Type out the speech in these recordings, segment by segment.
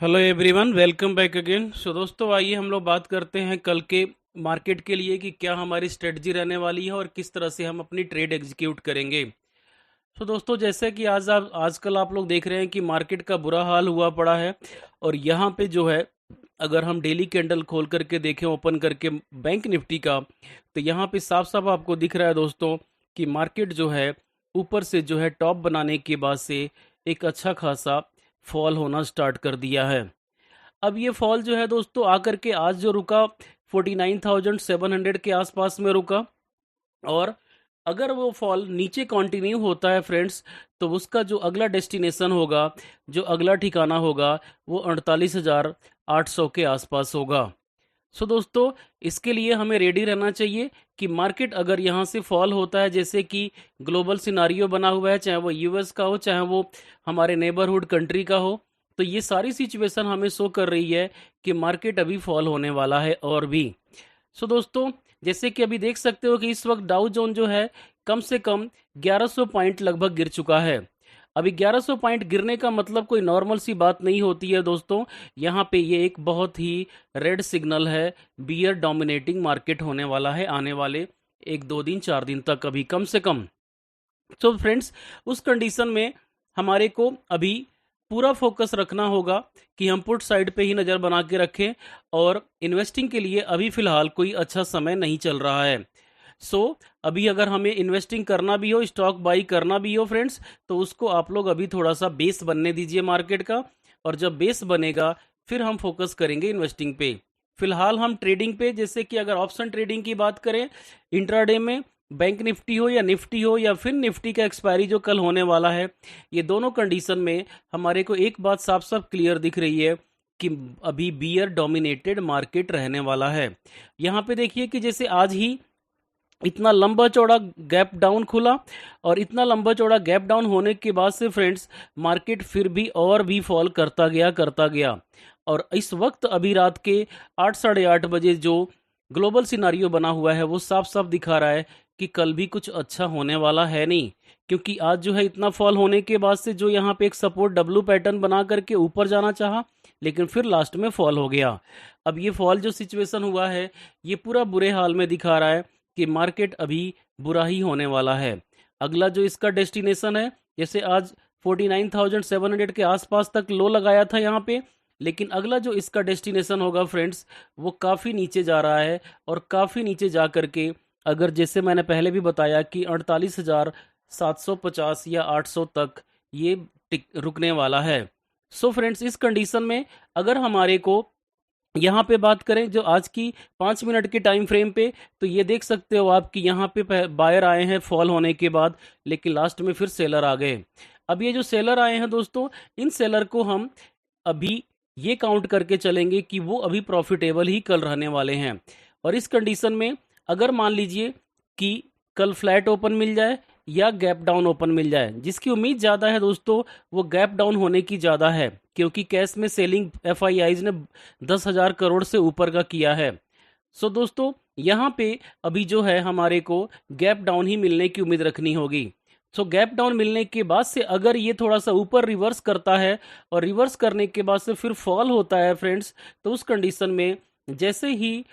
Hello everyone, welcome back again. So दोस्तों, आइए हम लोग बात करते हैं कल के मार्केट के लिए कि क्या हमारी स्ट्रेटजी रहने वाली है और किस तरह से हम अपनी ट्रेड एग्जीक्यूट करेंगे। सो दोस्तों, जैसे कि आजकल आप लोग देख रहे हैं कि मार्केट का बुरा हाल हुआ पड़ा है। और यहाँ पे जो है, अगर हम डेली कैंडल खोल करके देखें ओपन करके बैंक निफ्टी का, तो यहाँ पे साफ साफ आपको दिख रहा है दोस्तों कि मार्केट जो है ऊपर से जो है टॉप बनाने के बाद से एक अच्छा खासा फॉल होना स्टार्ट कर दिया है। अब ये फॉल जो है दोस्तों आकर के आज जो रुका 49,700 के आसपास में रुका। और अगर वो फॉल नीचे कंटिन्यू होता है फ्रेंड्स, तो उसका जो अगला डेस्टिनेशन होगा, जो अगला ठिकाना होगा, वो 48,800 के आसपास होगा। सो दोस्तों, इसके लिए हमें रेडी रहना चाहिए कि मार्केट अगर यहाँ से फॉल होता है, जैसे कि ग्लोबल सिनारियो बना हुआ है, चाहे वो यूएस का हो, चाहे वो हमारे नेबरहुड कंट्री का हो, तो ये सारी सिचुएशन हमें शो कर रही है कि मार्केट अभी फॉल होने वाला है और भी। सो दोस्तों, जैसे कि अभी देख सकते हो कि इस वक्त डाउ जोन जो है कम से कम 1100 पॉइंट लगभग गिर चुका है। अभी 1100 पॉइंट गिरने का मतलब कोई नॉर्मल सी बात नहीं होती है दोस्तों। यहाँ पे ये एक बहुत ही रेड सिग्नल है, बियर डोमिनेटिंग मार्केट होने वाला है आने वाले 1 2 दिन 4 दिन तक अभी कम से कम। तो फ्रेंड्स, उस कंडीशन में हमारे को अभी पूरा फोकस रखना होगा कि हम पुट साइड पे ही नज़र बना के रखें। और इन्वेस्टिंग के लिए अभी फ़िलहाल कोई अच्छा समय नहीं चल रहा है। सो अभी अगर हमें इन्वेस्टिंग करना भी हो, स्टॉक बाई करना भी हो फ्रेंड्स, तो उसको आप लोग अभी थोड़ा सा बेस बनने दीजिए मार्केट का। और जब बेस बनेगा फिर हम फोकस करेंगे इन्वेस्टिंग पे। फिलहाल हम ट्रेडिंग पे, जैसे कि अगर ऑप्शन ट्रेडिंग की बात करें इंट्राडे में, बैंक निफ्टी हो या निफ्टी हो या फिर निफ्टी का एक्सपायरी जो कल होने वाला है, ये दोनों कंडीशन में हमारे को एक बात साफ साफ क्लियर दिख रही है कि अभी बियर डोमिनेटेड मार्केट रहने वाला है। यहाँ पे देखिए कि जैसे आज ही इतना लंबा चौड़ा गैप डाउन खुला, और इतना लंबा चौड़ा गैप डाउन होने के बाद से फ्रेंड्स मार्केट फिर भी और भी फॉल करता गया। और इस वक्त अभी रात के 8 साढ़े 8 बजे जो ग्लोबल सिनारियो बना हुआ है वो साफ साफ दिखा रहा है कि कल भी कुछ अच्छा होने वाला है नहीं। क्योंकि आज जो है इतना फॉल होने के बाद से जो यहाँ पे एक सपोर्ट डब्लू पैटर्न बना करके ऊपर जाना चाहा, लेकिन फिर लास्ट में फॉल हो गया। अब ये फॉल जो सिचुएशन हुआ है, ये पूरा बुरे हाल में दिखा रहा है कि मार्केट अभी बुरा ही होने वाला है। अगला जो इसका डेस्टिनेशन है, जैसे आज 49,700 के आसपास तक लो लगाया था यहाँ पे, लेकिन अगला जो इसका डेस्टिनेशन होगा फ्रेंड्स, वो काफ़ी नीचे जा रहा है। और काफ़ी नीचे जा करके अगर, जैसे मैंने पहले भी बताया कि 48,750 या 800 तक ये रुकने वाला है। सो फ्रेंड्स, इस कंडीशन में अगर हमारे को यहाँ पे बात करें जो आज की 5 मिनट के टाइम फ्रेम पे, तो ये देख सकते हो आप कि यहाँ पे बायर आए हैं फॉल होने के बाद, लेकिन लास्ट में फिर सेलर आ गए। अब ये जो सेलर आए हैं दोस्तों, इन सेलर को हम अभी ये काउंट करके चलेंगे कि वो अभी प्रॉफिटेबल ही कल रहने वाले हैं। और इस कंडीशन में अगर मान लीजिए कि कल फ्लैट ओपन मिल जाए या गैप डाउन ओपन मिल जाए, जिसकी उम्मीद ज़्यादा है दोस्तों वो गैप डाउन होने की ज़्यादा है, क्योंकि कैश में सेलिंग एफआईआईज ने 10,000 करोड़ से ऊपर का किया है। सो दोस्तों, यहाँ पे अभी जो है हमारे को गैप डाउन ही मिलने की उम्मीद रखनी होगी। सो गैप डाउन मिलने के बाद से अगर ये थोड़ा सा ऊपर रिवर्स करता है और रिवर्स करने के बाद से फिर फॉल होता है फ्रेंड्स, तो उस कंडीशन में जैसे ही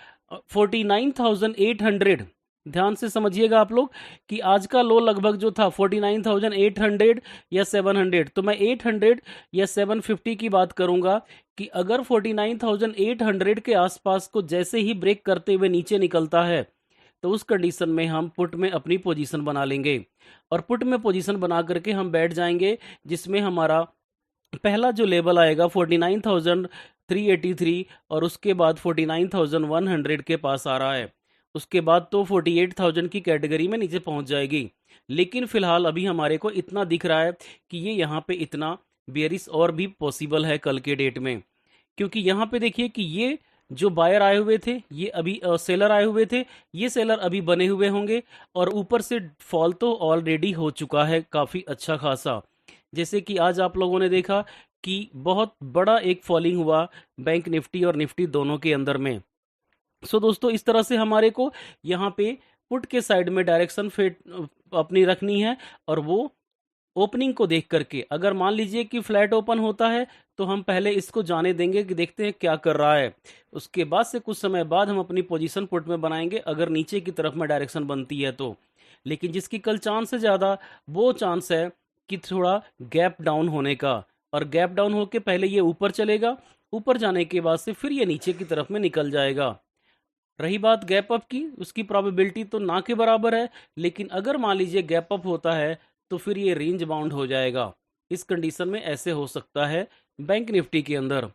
49,800, ध्यान से समझिएगा आप लोग कि आज का लो लगभग जो था 49,800 या 700, तो मैं 800 या 750 की बात करूंगा कि अगर 49,800 के आसपास को जैसे ही ब्रेक करते हुए नीचे निकलता है, तो उस कंडीशन में हम पुट में अपनी पोजीशन बना लेंगे। और पुट में पोजीशन बना करके हम बैठ जाएंगे, जिसमें हमारा पहला जो लेवल आएगा 49,383, और उसके बाद 49,100 के पास आ रहा है। उसके बाद तो 48,000 की कैटेगरी में नीचे पहुंच जाएगी। लेकिन फिलहाल अभी हमारे को इतना दिख रहा है कि ये यहाँ पे इतना बेयरिश और भी पॉसिबल है कल के डेट में। क्योंकि यहाँ पे देखिए कि ये जो बायर आए हुए थे, ये अभी सेलर आए हुए थे, ये सेलर अभी बने हुए होंगे। और ऊपर से फॉल तो ऑलरेडी हो चुका है काफ़ी अच्छा खासा। जैसे कि आज आप लोगों ने देखा कि बहुत बड़ा एक फॉलिंग हुआ बैंक निफ्टी और निफ्टी दोनों के अंदर में। सो दोस्तों, इस तरह से हमारे को यहाँ पे पुट के साइड में डायरेक्शन फेट अपनी रखनी है। और वो ओपनिंग को देख करके, अगर मान लीजिए कि फ्लैट ओपन होता है, तो हम पहले इसको जाने देंगे कि देखते हैं क्या कर रहा है। उसके बाद से कुछ समय बाद हम अपनी पोजीशन पुट में बनाएंगे, अगर नीचे की तरफ में डायरेक्शन बनती है तो। लेकिन जिसकी कल चांस है ज़्यादा, वो चांस है कि थोड़ा गैप डाउन होने का, और गैप डाउन होके पहले ये ऊपर चलेगा, ऊपर जाने के बाद से फिर ये नीचे की तरफ में निकल जाएगा। रही बात गैप अप की, उसकी प्रोबेबिलिटी तो ना के बराबर है, लेकिन अगर मान लीजिए गैप अप होता है तो फिर ये रेंज बाउंड हो जाएगा। इस कंडीशन में ऐसे हो सकता है बैंक निफ्टी के अंदर।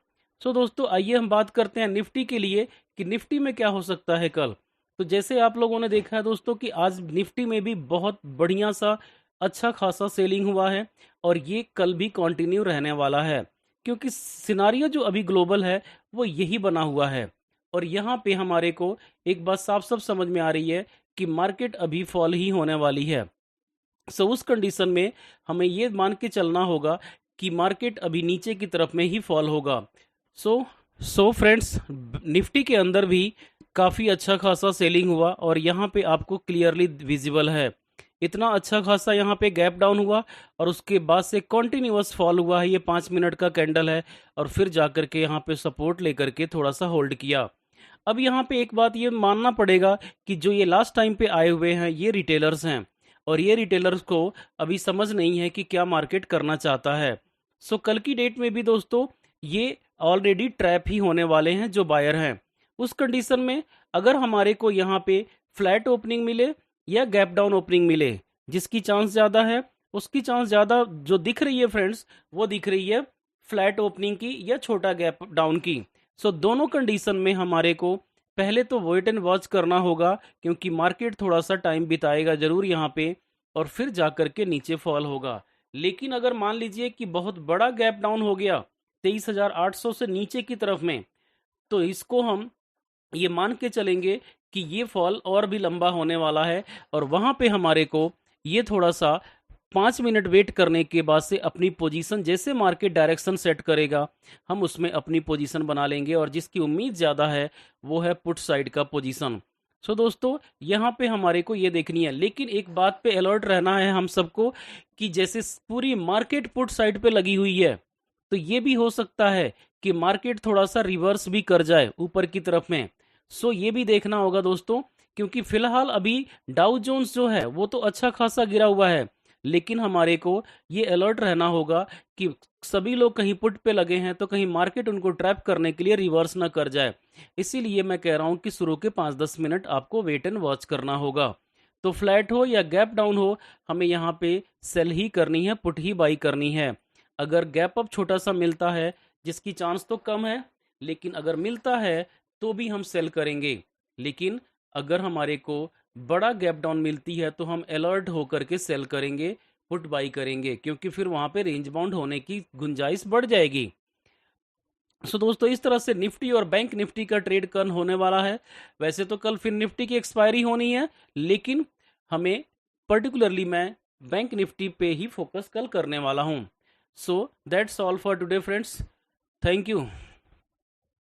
सो दोस्तों, आइए हम बात करते हैं निफ्टी के लिए कि निफ्टी में क्या हो सकता है कल। तो जैसे आप लोगों ने देखा है दोस्तों कि आज निफ्टी में भी बहुत बढ़िया सा अच्छा खासा सेलिंग हुआ है, और ये कल भी कंटिन्यू रहने वाला है, क्योंकि सिनारियो जो अभी ग्लोबल है वो यही बना हुआ है। और यहाँ पे हमारे को एक बात साफ साफ समझ में आ रही है कि मार्केट अभी फॉल ही होने वाली है। सो उस कंडीशन में हमें ये मान के चलना होगा कि मार्केट अभी नीचे की तरफ में ही फॉल होगा। सो सो फ्रेंड्स, निफ्टी के अंदर भी काफ़ी अच्छा खासा सेलिंग हुआ, और यहाँ पे आपको क्लियरली विजिबल है इतना अच्छा खासा यहाँ पे गैप डाउन हुआ, और उसके बाद से कंटिन्यूअस फॉल हुआ है। ये 5 मिनट का कैंडल है, और फिर जाकर के यहाँ पे सपोर्ट लेकर के थोड़ा सा होल्ड किया। अब यहाँ पे एक बात ये मानना पड़ेगा कि जो ये लास्ट टाइम पे आए हुए हैं ये रिटेलर्स हैं, और ये रिटेलर्स को अभी समझ नहीं है कि क्या मार्केट करना चाहता है। सो कल की डेट में भी दोस्तों ये ऑलरेडी ट्रैप ही होने वाले हैं जो बायर हैं। उस कंडीशन में अगर हमारे को यहाँ पे फ्लैट ओपनिंग मिले या गैप डाउन ओपनिंग मिले, जिसकी चांस ज़्यादा है, उसकी चांस ज़्यादा जो दिख रही है फ्रेंड्स, वो दिख रही है फ्लैट ओपनिंग की या छोटा गैप डाउन की। सो दोनों कंडीशन में हमारे को पहले तो वेट एंड वॉच करना होगा, क्योंकि मार्केट थोड़ा सा टाइम बिताएगा जरूर यहाँ पे, और फिर जाकर के नीचे फॉल होगा। लेकिन अगर मान लीजिए कि बहुत बड़ा गैप डाउन हो गया 23,800 से नीचे की तरफ में, तो इसको हम ये मान के चलेंगे कि ये फॉल और भी लंबा होने वाला है, और वहां पे हमारे को ये थोड़ा सा 5 मिनट वेट करने के बाद से अपनी पोजीशन, जैसे मार्केट डायरेक्शन सेट करेगा हम उसमें अपनी पोजीशन बना लेंगे, और जिसकी उम्मीद ज़्यादा है वो है पुट साइड का पोजीशन। सो दोस्तों, यहाँ पे हमारे को ये देखनी है, लेकिन एक बात पे अलर्ट रहना है हम सबको कि जैसे पूरी मार्केट पुट साइड पे लगी हुई है, तो ये भी हो सकता है कि मार्केट थोड़ा सा रिवर्स भी कर जाए ऊपर की तरफ में। सो ये भी देखना होगा दोस्तों, क्योंकि फिलहाल अभी डाउ जोन्स जो है वो तो अच्छा खासा गिरा हुआ है, लेकिन हमारे को ये अलर्ट रहना होगा कि सभी लोग कहीं पुट पे लगे हैं तो कहीं मार्केट उनको ट्रैप करने के लिए रिवर्स ना कर जाए। इसीलिए मैं कह रहा हूं कि शुरू के 5-10 मिनट आपको वेट एंड वॉच करना होगा। तो फ्लैट हो या गैप डाउन हो, हमें यहाँ पे सेल ही करनी है, पुट ही बाई करनी है। अगर गैप अप छोटा सा मिलता है, जिसकी चांस तो कम है, लेकिन अगर मिलता है तो भी हम सेल करेंगे। लेकिन अगर हमारे को बड़ा गैप डाउन मिलती है तो हम अलर्ट होकर के सेल करेंगे, पुट बाई करेंगे, क्योंकि फिर वहां पे रेंज बाउंड होने की गुंजाइश बढ़ जाएगी। सो दोस्तों, इस तरह से निफ्टी और बैंक निफ्टी का ट्रेड कल होने वाला है। वैसे तो कल फिर निफ्टी की एक्सपायरी होनी है, लेकिन हमें पर्टिकुलरली मैं बैंक निफ्टी पे ही फोकस कल करने वाला हूं। So that's all for today friends, thank you.